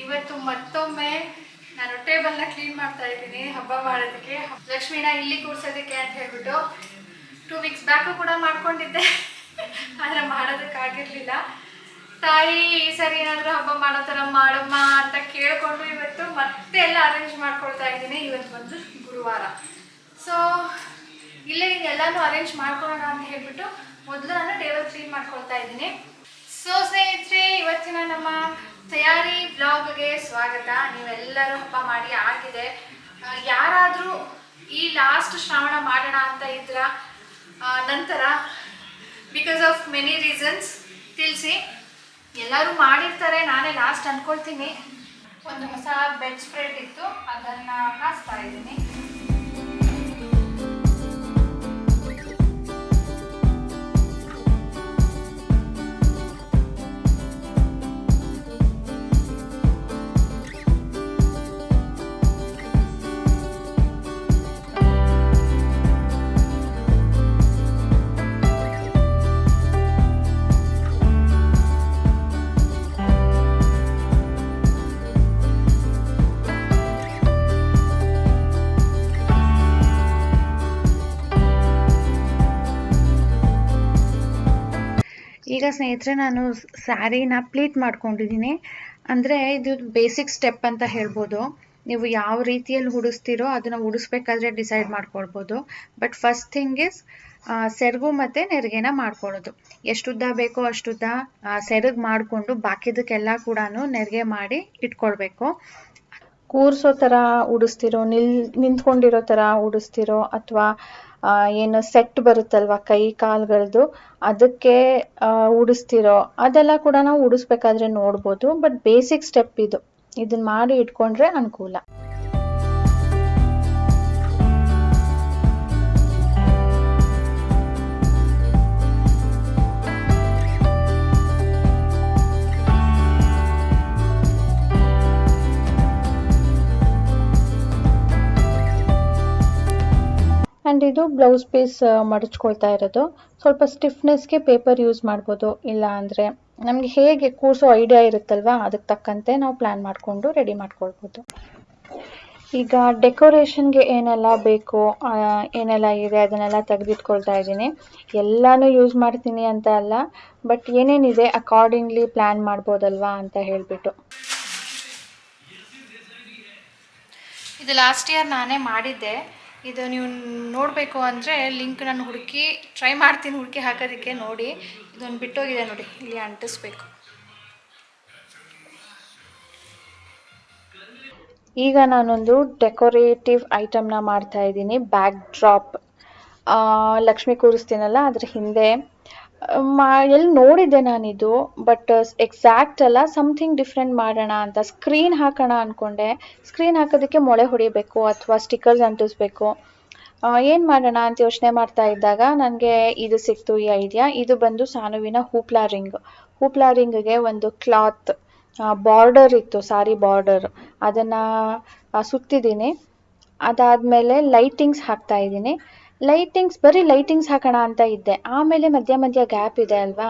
ಇವತ್ತು ಮತ್ತೊಮ್ಮೆ ನಾನು ಟೇಬಲ್ನ ಕ್ಲೀನ್ ಮಾಡ್ತಾ ಇದ್ದೀನಿ ಹಬ್ಬ ಮಾಡೋದಕ್ಕೆ, ಲಕ್ಷ್ಮಿನ ಇಲ್ಲಿ ಕೂರ್ಸೋದಕ್ಕೆ ಅಂತ ಹೇಳ್ಬಿಟ್ಟು. 2 ವೀಕ್ಸ್ ಬ್ಯಾಕು ಕೂಡ ಮಾಡ್ಕೊಂಡಿದ್ದೆ, ಆದರೆ ಮಾಡೋದಕ್ಕಾಗಿರಲಿಲ್ಲ. ತಾಯಿ ಈ ಸರಿ ಏನಾದರೂ ಹಬ್ಬ ಮಾಡೋ ಥರ ಮಾಡಮ್ಮ ಅಂತ ಕೇಳಿಕೊಂಡು ಇವತ್ತು ಮತ್ತೆ ಎಲ್ಲ ಅರೇಂಜ್ ಮಾಡ್ಕೊಳ್ತಾ ಇದ್ದೀನಿ. ಇವತ್ತು ಬಂದು ಗುರುವಾರ, ಸೊ ಇಲ್ಲೇ ಎಲ್ಲನೂ ಅರೇಂಜ್ ಮಾಡ್ಕೊಳ್ಳೋಣ ಅಂತ ಹೇಳ್ಬಿಟ್ಟು ಮೊದಲು ನಾನು ಟೇಬಲ್ ಕ್ಲೀನ್ ಮಾಡ್ಕೊಳ್ತಾ ಇದ್ದೀನಿ. ಸೊ ಸ್ನೇಹಿತರೆ, ಇವತ್ತಿನ ನಮ್ಮ ತಯಾರಿ ಬ್ಲಾಗ್ಗೆ ಸ್ವಾಗತ. ನೀವೆಲ್ಲರೂ ಹಬ್ಬ ಮಾಡಿ ಆಗಿದೆ. ಯಾರಾದರೂ ಈ ಲಾಸ್ಟ್ ಶ್ರಾವಣ ಮಾಡೋಣ ಅಂತ ಇದ್ರ ನಂತರ ಬಿಕಾಸ್ ಆಫ್ ಮೆನಿ ರೀಸನ್ಸ್ ತಿಳಿಸಿ. ಎಲ್ಲರೂ ಮಾಡಿರ್ತಾರೆ, ನಾನೇ ಲಾಸ್ಟ್ ಅಂದ್ಕೊಳ್ತೀನಿ. ಒಂದು ಹೊಸ ಬೆಡ್ ಸ್ಪ್ರೆಡ್ ಇತ್ತು, ಅದನ್ನು ಹಾಸ್ತಾ ಇದ್ದೀನಿ. ಈಗ ಸ್ನೇಹಿತರೆ, ನಾನು ಸ್ಯಾರಿನ ಪ್ಲೀಟ್ ಮಾಡ್ಕೊಂಡಿದ್ದೀನಿ. ಅಂದರೆ ಇದು ಬೇಸಿಕ್ ಸ್ಟೆಪ್ ಅಂತ ಹೇಳ್ಬೋದು. ನೀವು ಯಾವ ರೀತಿಯಲ್ಲಿ ಉಡಿಸ್ತೀರೋ ಅದನ್ನು ಉಡಿಸ್ಬೇಕಾದ್ರೆ ಡಿಸೈಡ್ ಮಾಡ್ಕೊಳ್ಬೋದು. ಬಟ್ ಫಸ್ಟ್ ಥಿಂಗ್ ಇಸ್ ಸೆರಗು ಮತ್ತು ನೆರಿಗೆನ ಮಾಡ್ಕೊಳ್ಳೋದು. ಎಷ್ಟುದ್ದ ಬೇಕೋ ಅಷ್ಟುದ್ದ ಸೆರಗು ಮಾಡಿಕೊಂಡು ಬಾಕಿದಕ್ಕೆಲ್ಲ ಕೂಡ ನೆರಿಗೆ ಮಾಡಿ ಇಟ್ಕೊಳ್ಬೇಕು. ಕೂರಿಸೋ ಥರ ಉಡಿಸ್ತಿರೋ, ನಿಂತ್ಕೊಂಡಿರೋ ಥರ ಉಡಿಸ್ತಿರೋ, ಅಥವಾ ಏನು ಸೆಟ್ ಬರುತ್ತಲ್ವ ಕೈ ಕಾಲುಗಳದ್ದು, ಅದಕ್ಕೆ ಉಡಿಸ್ತಿರೋ, ಅದೆಲ್ಲ ಕೂಡ ನಾವು ಉಡಿಸ್ಬೇಕಾದ್ರೆ ನೋಡ್ಬೋದು. ಬಟ್ ಬೇಸಿಕ್ ಸ್ಟೆಪ್ ಇದನ್ನ ಮಾಡಿ ಇಟ್ಕೊಂಡ್ರೆ ಅನುಕೂಲ. ಆ್ಯಂಡ್ ಇದು ಬ್ಲೌಸ್ ಪೀಸ್ ಮಡಚ್ಕೊಳ್ತಾ ಇರೋದು. ಸ್ವಲ್ಪ ಸ್ಟಿಫ್ನೆಸ್ಗೆ ಪೇಪರ್ ಯೂಸ್ ಮಾಡ್ಬೋದು, ಇಲ್ಲ ಅಂದರೆ ನಮಗೆ ಹೇಗೆ ಕೂರಿಸೋ ಐಡಿಯಾ ಇರುತ್ತಲ್ವ ಅದಕ್ಕೆ ತಕ್ಕಂತೆ ನಾವು ಪ್ಲ್ಯಾನ್ ಮಾಡಿಕೊಂಡು ರೆಡಿ ಮಾಡ್ಕೊಳ್ಬೋದು. ಈಗ ಡೆಕೋರೇಷನ್ಗೆ ಏನೆಲ್ಲ ಬೇಕು, ಏನೆಲ್ಲ ಇದೆ ಅದನ್ನೆಲ್ಲ ತೆಗೆದಿಟ್ಕೊಳ್ತಾ ಇದ್ದೀನಿ. ಎಲ್ಲನೂ ಯೂಸ್ ಮಾಡ್ತೀನಿ ಅಂತ ಅಲ್ಲ, ಬಟ್ ಏನೇನಿದೆ ಅಕಾರ್ಡಿಂಗ್ಲಿ ಪ್ಲ್ಯಾನ್ ಮಾಡ್ಬೋದಲ್ವಾ ಅಂತ ಹೇಳಿಬಿಟ್ಟು. ಇದು ಲಾಸ್ಟ್ ಇಯರ್ ನಾನೇ ಮಾಡಿದ್ದೆ. ಇದು ನೀವು ನೋಡಬೇಕು ಅಂದರೆ ಲಿಂಕ್ ನಾನು ಟ್ರೈ ಮಾಡ್ತೀನಿ ಹುಡುಕಿ ಹಾಕೋದಕ್ಕೆ. ನೋಡಿ, ಇದೊಂದು ಬಿಟ್ಟೋಗಿದೆ ನೋಡಿ, ಇಲ್ಲಿ ಅಂಟಿಸ್ಬೇಕು. ಈಗ ನಾನೊಂದು ಡೆಕೋರೇಟಿವ್ ಐಟಮ್ನ ಮಾಡ್ತಾ ಇದ್ದೀನಿ. ಬ್ಯಾಕ್ ಡ್ರಾಪ್ ಲಕ್ಷ್ಮಿ ಕೂರಿಸ್ತೀನಲ್ಲ ಅದ್ರ ಹಿಂದೆ ಎಲ್ಲಿ ನೋಡಿದ್ದೆ ನಾನಿದು, ಬಟ್ ಎಕ್ಸಾಕ್ಟ್ ಅಲ್ಲ, ಸಮಥಿಂಗ್ ಡಿಫ್ರೆಂಟ್ ಮಾಡೋಣ ಅಂತ ಸ್ಕ್ರೀನ್ ಹಾಕೋಣ ಅಂದ್ಕೊಂಡೆ. ಸ್ಕ್ರೀನ್ ಹಾಕೋದಕ್ಕೆ ಮೊಳೆ ಹೊಡಿಬೇಕು ಅಥವಾ ಸ್ಟಿಕ್ಕರ್ಸ್ ಅಂಟಿಸ್ಬೇಕು. ಏನು ಮಾಡೋಣ ಅಂತ ಯೋಚನೆ ಮಾಡ್ತಾ ಇದ್ದಾಗ ನನಗೆ ಇದು ಸಿಕ್ತು, ಈ ಐಡಿಯಾ. ಇದು ಬಂದು ಸಾನುವಿನ ಹೂಪ್ಲಾ ರಿಂಗ್ಗೆ ಒಂದು ಕ್ಲಾತ್ ಬಾರ್ಡರ್ ಇತ್ತು, ಸಾರಿ ಬಾರ್ಡರ್, ಅದನ್ನು ಸುತ್ತಿದ್ದೀನಿ. ಅದಾದಮೇಲೆ ಲೈಟಿಂಗ್ಸ್ ಹಾಕ್ತಾ ಇದ್ದೀನಿ. ಬರೀ ಲೈಟಿಂಗ್ಸ್ ಹಾಕೋಣ ಅಂತ ಇದ್ದೆ. ಆಮೇಲೆ ಮಧ್ಯ ಗ್ಯಾಪ್ ಇದೆ ಅಲ್ವಾ,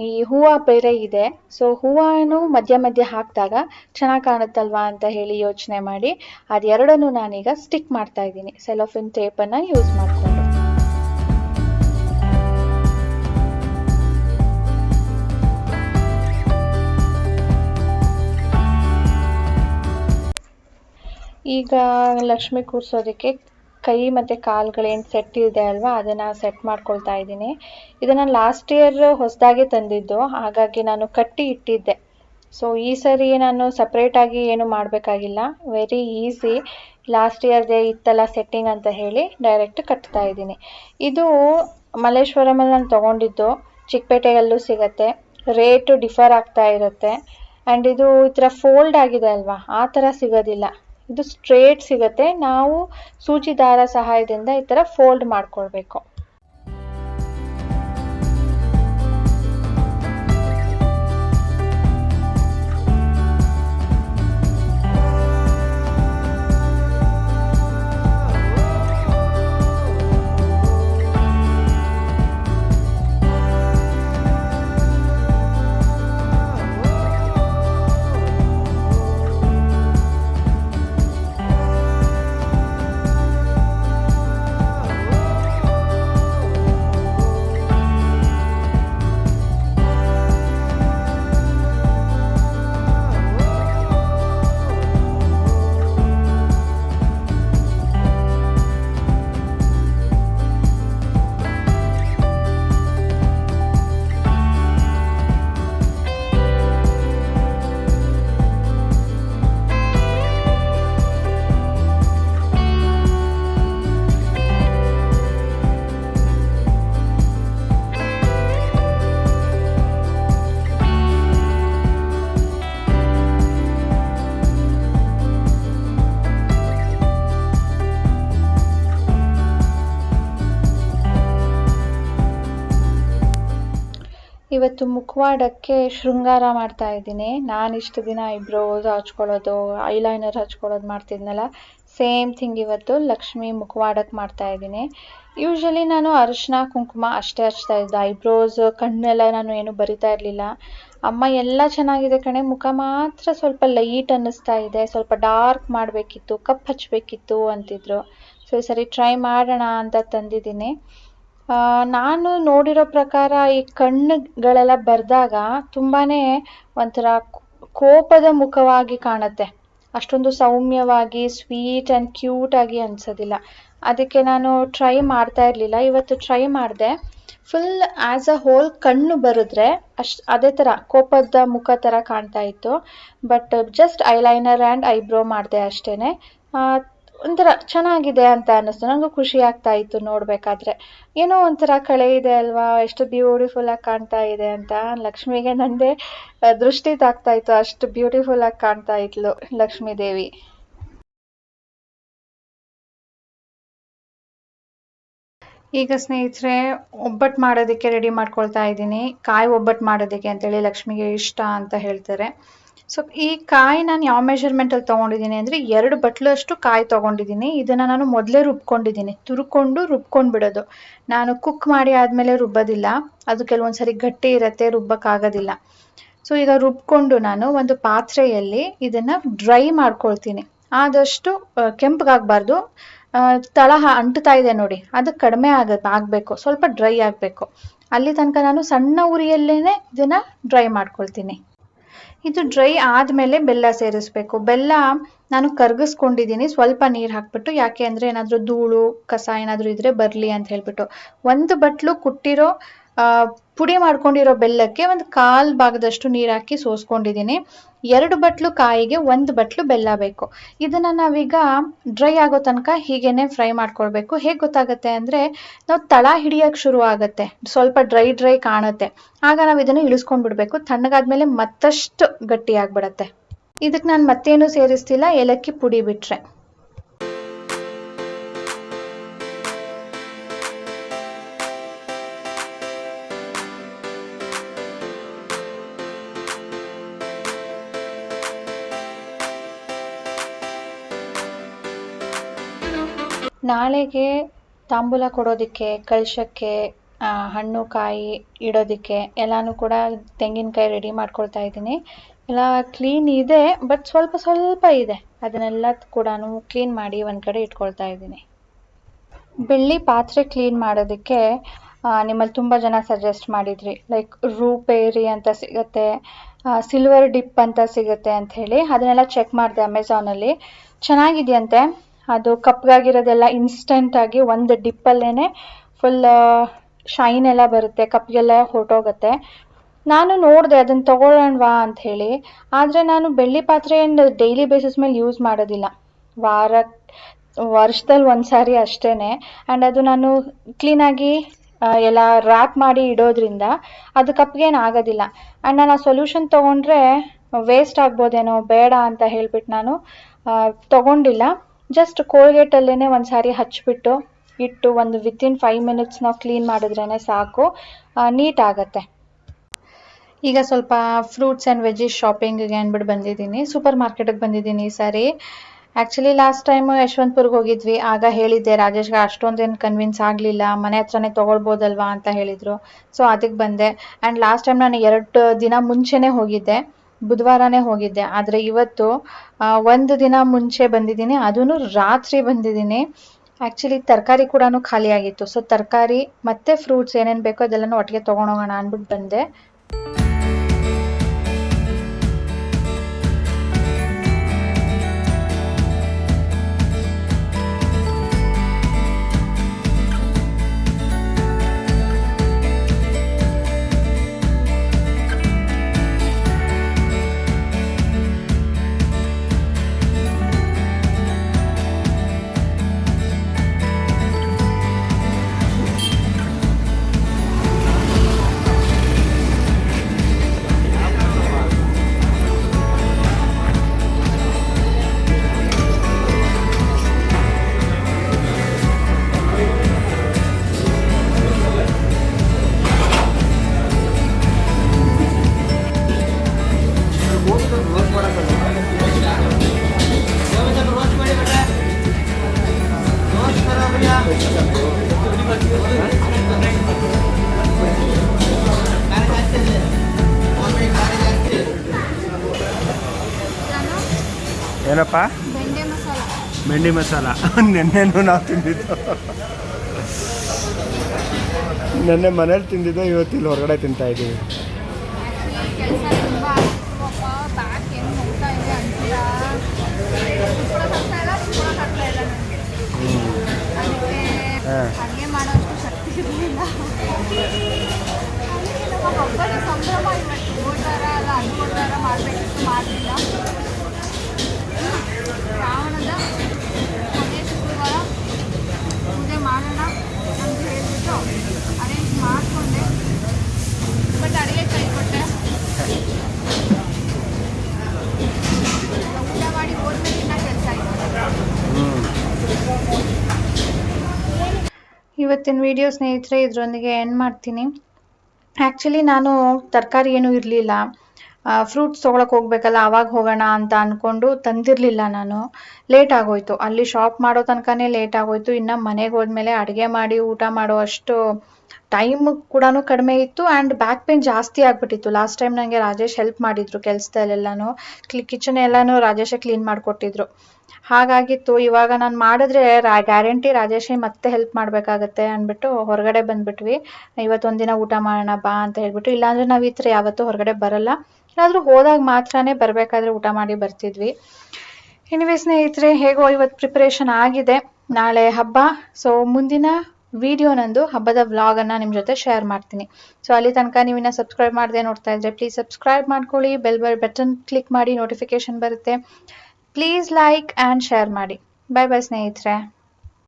ಈ ಹೂವು ಬೇರೆ ಇದೆ. ಸೊ ಹೂವನ್ನು ಮಧ್ಯ ಹಾಕಿದಾಗ ಚೆನ್ನಾಗಿ ಕಾಣುತ್ತಲ್ವಾ ಅಂತ ಹೇಳಿ ಯೋಚನೆ ಮಾಡಿ ಅದೆರಡನ್ನು ನಾನೀಗ ಸ್ಟಿಕ್ ಮಾಡ್ತಾ ಇದ್ದೀನಿ ಸೆಲೋಫಿನ್ ಟೇಪನ್ನು ಯೂಸ್ ಮಾಡಿಕೊಂಡು. ಈಗ ಲಕ್ಷ್ಮಿ ಕೂರಿಸೋದಕ್ಕೆ ಕೈ ಮತ್ತು ಕಾಲುಗಳೇನು ಸೆಟ್ ಇದೆ ಅಲ್ವಾ, ಅದನ್ನು ಸೆಟ್ ಮಾಡ್ಕೊಳ್ತಾ ಇದ್ದೀನಿ. ಇದನ್ನು ಲಾಸ್ಟ್ ಇಯರ್ ಹೊಸದಾಗಿ ತಂದಿದ್ದು, ಹಾಗಾಗಿ ನಾನು ಕಟ್ಟಿ ಇಟ್ಟಿದ್ದೆ. ಸೊ ಈ ಸರಿ ನಾನು ಸಪ್ರೇಟಾಗಿ ಏನು ಮಾಡಬೇಕಾಗಿಲ್ಲ, ವೆರಿ ಈಸಿ. ಲಾಸ್ಟ್ ಇಯರ್ದೇ ಇತ್ತಲ್ಲ ಸೆಟ್ಟಿಂಗ್ ಅಂತ ಹೇಳಿ ಡೈರೆಕ್ಟ್ ಕಟ್ತಾ ಇದ್ದೀನಿ. ಇದು ಮಲ್ಲೇಶ್ವರಮಲ್ಲಿ ನಾನು ತೊಗೊಂಡಿದ್ದು, ಚಿಕ್ಕಪೇಟೆಯಲ್ಲೂ ಸಿಗುತ್ತೆ. ರೇಟು ಡಿಫರ್ ಆಗ್ತಾ ಇರುತ್ತೆ. ಆ್ಯಂಡ್ ಇದು ಈ ಥರ ಫೋಲ್ಡ್ ಆಗಿದೆ ಅಲ್ವಾ, ಆ ಥರ ಸಿಗೋದಿಲ್ಲ. ಇದು ಸ್ಟ್ರೇಟ್ ಸಿಗುತ್ತೆ. ನಾವು ಸೂಜಿ ದಾರ ಸಹಾಯದಿಂದ ಈ ಥರ ಫೋಲ್ಡ್ ಮಾಡ್ಕೊಳ್ಬೇಕು. ಇವತ್ತು ಮುಖವಾಡಕ್ಕೆ ಶೃಂಗಾರ ಮಾಡ್ತಾ ಇದ್ದೀನಿ. ನಾನು ಇಷ್ಟು ದಿನ ಐಬ್ರೋಸ್ ಹಚ್ಕೊಳ್ಳೋದು, ಐಲೈನರ್ ಹಚ್ಕೊಳ್ಳೋದು ಮಾಡ್ತಿದ್ನಲ್ಲ, ಸೇಮ್ ಥಿಂಗ್ ಇವತ್ತು ಲಕ್ಷ್ಮಿ ಮುಖವಾಡಕ್ಕೆ ಮಾಡ್ತಾ ಇದ್ದೀನಿ. ಯೂಶ್ವಲಿ ನಾನು ಅರಿಶಿನ ಕುಂಕುಮ ಅಷ್ಟೇ ಹಚ್ತಾ ಇದ್ದೆ. ಐಬ್ರೋಸ್ ಕಣ್ಣೆಲ್ಲ ನಾನು ಏನು ಬರಿತಾ ಇರಲಿಲ್ಲ. ಅಮ್ಮ ಎಲ್ಲ ಚೆನ್ನಾಗಿದೆ ಕಣೆ, ಮುಖ ಮಾತ್ರ ಸ್ವಲ್ಪ ಲೈಟ್ ಅನ್ನಿಸ್ತಾ ಇದೆ, ಸ್ವಲ್ಪ ಡಾರ್ಕ್ ಮಾಡಬೇಕಿತ್ತು, ಕಪ್ ಹಚ್ಚಬೇಕಿತ್ತು ಅಂತಿದ್ರು. ಸೊ ಈ ಸರಿ ಟ್ರೈ ಮಾಡೋಣ ಅಂತ ತಂದಿದ್ದೀನಿ. ನಾನು ನೋಡಿರೋ ಪ್ರಕಾರ ಈ ಕಣ್ಣುಗಳೆಲ್ಲ ಬರೆದಾಗ ತುಂಬಾ ಒಂಥರ ಕೋಪದ ಮುಖವಾಗಿ ಕಾಣುತ್ತೆ. ಅಷ್ಟೊಂದು ಸೌಮ್ಯವಾಗಿ ಸ್ವೀಟ್ ಆ್ಯಂಡ್ ಕ್ಯೂಟಾಗಿ ಅನಿಸೋದಿಲ್ಲ. ಅದಕ್ಕೆ ನಾನು ಟ್ರೈ ಮಾಡ್ತಾ ಇರಲಿಲ್ಲ. ಇವತ್ತು ಟ್ರೈ ಮಾಡಿದೆ. ಫುಲ್ ಆ್ಯಸ್ ಅ ಹೋಲ್ ಕಣ್ಣು ಬರೆದ್ರೆ ಅದೇ ಥರ ಕೋಪದ ಮುಖ ಥರ ಕಾಣ್ತಾ ಇತ್ತು. But just eyeliner and eyebrow ಮಾಡಿದೆ ಅಷ್ಟೇ. ಒಂಥರ ಚೆನ್ನಾಗಿದೆ ಅಂತ ಅನ್ನಿಸ್ತು. ನನಗೂ ಖುಷಿ ಆಗ್ತಾ ಇತ್ತು ನೋಡಬೇಕಾದ್ರೆ. ಏನೋ ಒಂಥರ ಕಳೆ ಇದೆ ಅಲ್ವಾ, ಎಷ್ಟು ಬ್ಯೂಟಿಫುಲ್ಲಾಗಿ ಕಾಣ್ತಾ ಇದೆ ಅಂತ. ಲಕ್ಷ್ಮಿಗೆ ನಂದೇ ದೃಷ್ಟಿ ತಾಗ್ತಾ ಇತ್ತು, ಅಷ್ಟು ಬ್ಯೂಟಿಫುಲ್ಲಾಗಿ ಕಾಣ್ತಾ ಇದ್ಲು ಲಕ್ಷ್ಮೀ ದೇವಿ. ಈಗ ಸ್ನೇಹಿತರೆ, ಒಬ್ಬಟ್ಟು ಮಾಡೋದಕ್ಕೆ ರೆಡಿ ಮಾಡ್ಕೊಳ್ತಾ ಇದ್ದೀನಿ. ಕಾಯಿ ಒಬ್ಬಟ್ಟು ಮಾಡೋದಕ್ಕೆ ಅಂತೇಳಿ ಲಕ್ಷ್ಮಿಗೆ ಇಷ್ಟ ಅಂತ ಹೇಳ್ತಾರೆ. ಸೊ ಈ ಕಾಯಿ ನಾನು ಯಾವ ಮೆಷರ್ಮೆಂಟಲ್ಲಿ ತೊಗೊಂಡಿದ್ದೀನಿ ಅಂದರೆ 2 ಬಟ್ಲಷ್ಟು ಕಾಯಿ ತೊಗೊಂಡಿದ್ದೀನಿ. ಇದನ್ನು ನಾನು ಮೊದಲೇ ರುಬ್ಕೊಂಡಿದ್ದೀನಿ. ತುರ್ಕೊಂಡು ರುಬ್ಕೊಂಡು ಬಿಡೋದು. ನಾನು ಕುಕ್ ಮಾಡಿ ಆದಮೇಲೆ ರುಬ್ಬೋದಿಲ್ಲ, ಅದು ಕೆಲವೊಂದು ಸರಿ ಗಟ್ಟಿ ಇರುತ್ತೆ, ರುಬ್ಬಕ್ಕಾಗೋದಿಲ್ಲ. ಸೊ ಈಗ ರುಬ್ಕೊಂಡು ನಾನು ಒಂದು ಪಾತ್ರೆಯಲ್ಲಿ ಇದನ್ನು ಡ್ರೈ ಮಾಡ್ಕೊಳ್ತೀನಿ. ಆದಷ್ಟು ಕೆಂಪಗಾಗಬಾರ್ದು, ತಳ ಅಂಟುತ್ತಾ ಇದೆ ನೋಡಿ, ಅದು ಕಡಿಮೆ ಆಗಬೇಕು, ಸ್ವಲ್ಪ ಡ್ರೈ ಆಗಬೇಕು. ಅಲ್ಲಿ ತನಕ ನಾನು ಸಣ್ಣ ಉರಿಯಲ್ಲೇ ಇದನ್ನು ಡ್ರೈ ಮಾಡ್ಕೊಳ್ತೀನಿ. ಇದು ಡ್ರೈ ಆದಮೇಲೆ ಬೆಲ್ಲ ಸೇರಿಸ್ಬೇಕು. ಬೆಲ್ಲ ನಾನು ಕರಗಿಸ್ಕೊಂಡಿದ್ದೀನಿ ಸ್ವಲ್ಪ ನೀರು ಹಾಕ್ಬಿಟ್ಟು. ಯಾಕೆ ಅಂದರೆ ಏನಾದರೂ ಧೂಳು ಕಸ ಏನಾದರೂ ಇದ್ದರೆ ಬರಲಿ ಅಂತ ಹೇಳ್ಬಿಟ್ಟು. 1 ಬಟ್ಲು ಕುಟ್ಟಿರೋ ಪುಡಿ ಮಾಡ್ಕೊಂಡಿರೋ ಬೆಲ್ಲಕ್ಕೆ 1/4 ಭಾಗದಷ್ಟು ನೀರು ಹಾಕಿ ಸೋಸ್ಕೊಂಡಿದ್ದೀನಿ. 2 ಬಟ್ಲು ಕಾಯಿಗೆ 1 ಬಟ್ಲು ಬೆಲ್ಲ ಬೇಕು. ಇದನ್ನು ನಾವೀಗ ಡ್ರೈ ಆಗೋ ತನಕ ಹೀಗೇನೆ ಫ್ರೈ ಮಾಡ್ಕೊಳ್ಬೇಕು. ಹೇಗೆ ಗೊತ್ತಾಗುತ್ತೆ ಅಂದರೆ, ನಾವು ತಳ ಹಿಡಿಯೋಕ್ಕೆ ಶುರು ಆಗುತ್ತೆ, ಸ್ವಲ್ಪ ಡ್ರೈ ಕಾಣುತ್ತೆ, ಆಗ ನಾವು ಇದನ್ನು ಇಳಿಸ್ಕೊಂಡ್ಬಿಡ್ಬೇಕು. ತಣ್ಣಗಾದ್ಮೇಲೆ ಮತ್ತಷ್ಟು ಗಟ್ಟಿ ಆಗ್ಬಿಡತ್ತೆ. ಇದಕ್ಕೆ ನಾನು ಮತ್ತೇನು ಸೇರಿಸ್ತಿಲ್ಲ, ಏಲಕ್ಕಿ ಪುಡಿ ಬಿಟ್ರೆ. ನಾಳೆಗೆ ತಾಂಬೂಲ ಕೊಡೋದಕ್ಕೆ, ಕಳಶಕ್ಕೆ, ಹಣ್ಣು ಕಾಯಿ ಇಡೋದಕ್ಕೆ ಎಲ್ಲನೂ ಕೂಡ ತೆಂಗಿನಕಾಯಿ ರೆಡಿ ಮಾಡ್ಕೊಳ್ತಾ ಇದ್ದೀನಿ. ಎಲ್ಲ ಕ್ಲೀನ್ ಇದೆ, ಬಟ್ ಸ್ವಲ್ಪ ಇದೆ. ಅದನ್ನೆಲ್ಲ ಕೂಡ ಕ್ಲೀನ್ ಮಾಡಿ ಒಂದು ಕಡೆ ಇಟ್ಕೊಳ್ತಾ ಇದ್ದೀನಿ. ಬೆಳ್ಳಿ ಪಾತ್ರೆ ಕ್ಲೀನ್ ಮಾಡೋದಕ್ಕೆ ನಿಮ್ಮಲ್ಲಿ ತುಂಬ ಜನ ಸಜೆಸ್ಟ್ ಮಾಡಿದ್ರಿ, ಲೈಕ್ ರೂಪೇರಿ ಅಂತ ಸಿಗುತ್ತೆ, ಸಿಲ್ವರ್ ಡಿಪ್ ಅಂತ ಸಿಗುತ್ತೆ ಅಂತ ಹೇಳಿ. ಅದನ್ನೆಲ್ಲ ಚೆಕ್ ಮಾಡಿದೆ ಅಮೆಝಾನಲ್ಲಿ, ಚೆನ್ನಾಗಿದೆಯಂತೆ. ಅದು ಕಪ್ಪಗಾಗಿರೋದೆಲ್ಲ ಇನ್ಸ್ಟೆಂಟಾಗಿ ಒಂದು ಡಿಪ್ಪಲ್ಲೇ ಫುಲ್ ಶೈನ್ ಎಲ್ಲ ಬರುತ್ತೆ, ಕಪ್ಗೆಲ್ಲ ಹೊರಟೋಗುತ್ತೆ. ನಾನು ನೋಡಿದೆ ಅದನ್ನು ತೊಗೊಳ್ಳೋಣವಾ ಅಂತ ಹೇಳಿ. ಆದರೆ ನಾನು ಬೆಳ್ಳಿ ಪಾತ್ರೆಯನ್ನು ಡೈಲಿ ಬೇಸಿಸ್ ಮೇಲೆ ಯೂಸ್ ಮಾಡೋದಿಲ್ಲ, ವರ್ಷದಲ್ಲಿ 1 ಸಾರಿ ಅಷ್ಟೇ. ಆ್ಯಂಡ್ ಅದು ನಾನು ಕ್ಲೀನಾಗಿ ಎಲ್ಲ ರ್ಯಾಪ್ ಮಾಡಿ ಇಡೋದ್ರಿಂದ ಅದು ಕಪ್ಗೇನು ಆಗೋದಿಲ್ಲ. ಆ್ಯಂಡ್ ನಾನು ಆ ಸೊಲ್ಯೂಷನ್ ತೊಗೊಂಡ್ರೆ ವೇಸ್ಟ್ ಆಗ್ಬೋದೇನೋ, ಬೇಡ ಅಂತ ಹೇಳ್ಬಿಟ್ಟು ನಾನು ತೊಗೊಂಡಿಲ್ಲ. ಜಸ್ಟ್ ಕೋಲ್ಗೇಟಲ್ಲೇ 1 ಸಾರಿ ಹಚ್ಬಿಟ್ಟು ಇಟ್ಟು ವಿತಿನ್ 5 ಮಿನಿಟ್ಸ್ ನಾವು ಕ್ಲೀನ್ ಮಾಡಿದ್ರೇ ಸಾಕು, ನೀಟ್ ಆಗುತ್ತೆ. ಈಗ ಸ್ವಲ್ಪ ಫ್ರೂಟ್ಸ್ ಆ್ಯಂಡ್ ವೆಜ್ಜೀಸ್ ಶಾಪಿಂಗಿಗೆ ಅಂದ್ಬಿಟ್ಟು ಬಂದಿದ್ದೀನಿ. ಸೂಪರ್ ಮಾರ್ಕೆಟಿಗೆ ಬಂದಿದ್ದೀನಿ ಈ ಸಾರಿ. ಆ್ಯಕ್ಚುಲಿ ಲಾಸ್ಟ್ ಟೈಮು ಯಶವಂತಪುರ್ಗೆ ಹೋಗಿದ್ವಿ, ಆಗ ಹೇಳಿದ್ದೆ ರಾಜೇಶ್ಗೆ, ಅಷ್ಟೊಂದೇನು ಕನ್ವಿನ್ಸ್ ಆಗಲಿಲ್ಲ, ಮನೆ ಹತ್ರನೇ ತೊಗೊಳ್ಬೋದಲ್ವಾ ಅಂತ ಹೇಳಿದರು. ಸೊ ಅದಕ್ಕೆ ಬಂದೆ. ಆ್ಯಂಡ್ ಲಾಸ್ಟ್ ಟೈಮ್ ನಾನು 2 ದಿನ ಮುಂಚೆನೇ ಹೋಗಿದ್ದೆ, ಬುಧವಾರನೇ ಹೋಗಿದ್ದೆ. ಆದರೆ ಇವತ್ತು 1 ದಿನ ಮುಂಚೆ ಬಂದಿದ್ದೀನಿ, ಅದೂ ರಾತ್ರಿ ಬಂದಿದ್ದೀನಿ. ಆ್ಯಕ್ಚುಲಿ ತರಕಾರಿ ಕೂಡ ಖಾಲಿ ಆಗಿತ್ತು. ಸೊ ತರಕಾರಿ ಮತ್ತು ಫ್ರೂಟ್ಸ್ ಏನೇನು ಬೇಕೋ ಅದೆಲ್ಲನೂ ಒಟ್ಟಿಗೆ ತೊಗೊಂಡೋಗೋಣ ಅಂದ್ಬಿಟ್ಟು ಬಂದೆ. ಏನಪ್ಪ? ಬೆಂಡಿ ಮಸಾಲ. ನೆನ್ನೆನೂ ನಾವು ತಿಂದಿದ್ದು. ನೆನ್ನೆ ಮನೇಲಿ ತಿಂದಿದ್ದು, ಇವತ್ತು ಇಲ್ಲಿ ಹೊರಗಡೆ ತಿಂತಾ ಇದ್ದೀವಿ. ಅಡುಗೆ ಮಾಡೋಷ್ಟು ಶಕ್ತಿ ಇರಲಿಲ್ಲ. ಹಬ್ಬದ ಸಂಭ್ರಮ ಇವತ್ತು. ಓಟಾರ ಅಲ್ಲ, ಅನುಗೋಟಾರ ಮಾಡಬೇಕಿತ್ತು, ಮಾಡಲಿಲ್ಲ. ಶ್ರಾವಣದ ಕೊನೆ ಶುಕ್ರವಾರ ಪೂಜೆ ಮಾಡೋಣ ಅಂತ ಹೇಳ್ಬಿಟ್ಟು ಅರೇಂಜ್ ಮಾಡಿಕೊಂಡೆ. ಬಟ್ ಅಡುಗೆ ಕೈ ಕೊಟ್ಟೆ. ಊಟ ಮಾಡಿ ಹೋದ್ಮೇಲೆ ಇನ್ನೂ ಕೆಲಸ ಇತ್ತು. ಇವತ್ತಿನ ವಿಡಿಯೋ ಸ್ನೇಹಿತರೆ ಇದರೊಂದಿಗೆ ಎಂಡ್ ಮಾಡ್ತೀನಿ. ಆ್ಯಕ್ಚುಲಿ ನಾನು ತರಕಾರಿ ಏನೂ ಇರಲಿಲ್ಲ, ಫ್ರೂಟ್ಸ್ ತೊಗೊಳಕ್ಕೆ ಹೋಗ್ಬೇಕಲ್ಲ, ಆವಾಗ ಹೋಗೋಣ ಅಂತ ಅಂದ್ಕೊಂಡು ತಂದಿರಲಿಲ್ಲ. ನಾನು ಲೇಟ್ ಆಗೋಯ್ತು, ಅಲ್ಲಿ ಶಾಪ್ ಮಾಡೋ ತನಕನೇ ಲೇಟ್ ಆಗೋಯ್ತು. ಇನ್ನು ಮನೆಗೆ ಹೋದ್ಮೇಲೆ ಅಡುಗೆ ಮಾಡಿ ಊಟ ಮಾಡೋ ಅಷ್ಟು ಟೈಮ್ ಕೂಡ ಕಡಿಮೆ ಇತ್ತು. ಆ್ಯಂಡ್ ಬ್ಯಾಕ್ ಪೇನ್ ಜಾಸ್ತಿ ಆಗಿಬಿಟ್ಟಿತ್ತು. ಲಾಸ್ಟ್ ಟೈಮ್ ನನಗೆ ರಾಜೇಶ್ ಹೆಲ್ಪ್ ಮಾಡಿದ್ರು ಕೆಲಸದಲ್ಲೆಲ್ಲನೂ. ಕಿಚನ್ ಎಲ್ಲನೂ ರಾಜೇಶೇ ಕ್ಲೀನ್ ಮಾಡಿಕೊಟ್ಟಿದ್ರು. ಹಾಗಾಗಿತ್ತು. ಇವಾಗ ನಾನು ಮಾಡಿದ್ರೆ ಗ್ಯಾರಂಟಿ ರಾಜೇಶೇ ಮತ್ತೆ ಹೆಲ್ಪ್ ಮಾಡಬೇಕಾಗತ್ತೆ ಅಂದ್ಬಿಟ್ಟು ಹೊರಗಡೆ ಬಂದುಬಿಟ್ವಿ. ಇವತ್ತೊಂದಿನ ಊಟ ಮಾಡೋಣ ಬಾ ಅಂತ ಹೇಳ್ಬಿಟ್ಟು. ಇಲ್ಲಾಂದರೆ ನಾವು ಈ ಥರ ಯಾವತ್ತೂ ಹೊರಗಡೆ ಬರಲ್ಲ, ಏನಾದರೂ ಹೋದಾಗ ಮಾತ್ರನೇ ಬರಬೇಕಾದ್ರೆ ಊಟ ಮಾಡಿ ಬರ್ತಿದ್ವಿ. ಎನಿವೇ ಸ್ನೇಹಿತರೆ, ಹೇಗೋ ಇವತ್ತು ಪ್ರಿಪ್ರೇಷನ್ ಆಗಿದೆ. ನಾಳೆ ಹಬ್ಬ. ಸೊ ಮುಂದಿನ ವಿಡಿಯೋ ನಂದು ಹಬ್ಬದ ವ್ಲಾಗನ್ನು ನಿಮ್ಮ ಜೊತೆ ಶೇರ್ ಮಾಡ್ತೀನಿ. ಸೊ ಅಲ್ಲಿ ತನಕ ನೀವು ಇನ್ನೂ ಸಬ್ಸ್ಕ್ರೈಬ್ ಮಾಡದೆ ನೋಡ್ತಾ ಇದ್ದರೆ ಪ್ಲೀಸ್ ಸಬ್ಸ್ಕ್ರೈಬ್ ಮಾಡ್ಕೊಳ್ಳಿ. ಬೆಲ್ ಬಟನ್ ಕ್ಲಿಕ್ ಮಾಡಿ, ನೋಟಿಫಿಕೇಶನ್ ಬರುತ್ತೆ. ಪ್ಲೀಸ್ ಲೈಕ್ ಆ್ಯಂಡ್ ಶೇರ್ ಮಾಡಿ. ಬಾಯ್ ಬಾಯ್ ಸ್ನೇಹಿತರೆ.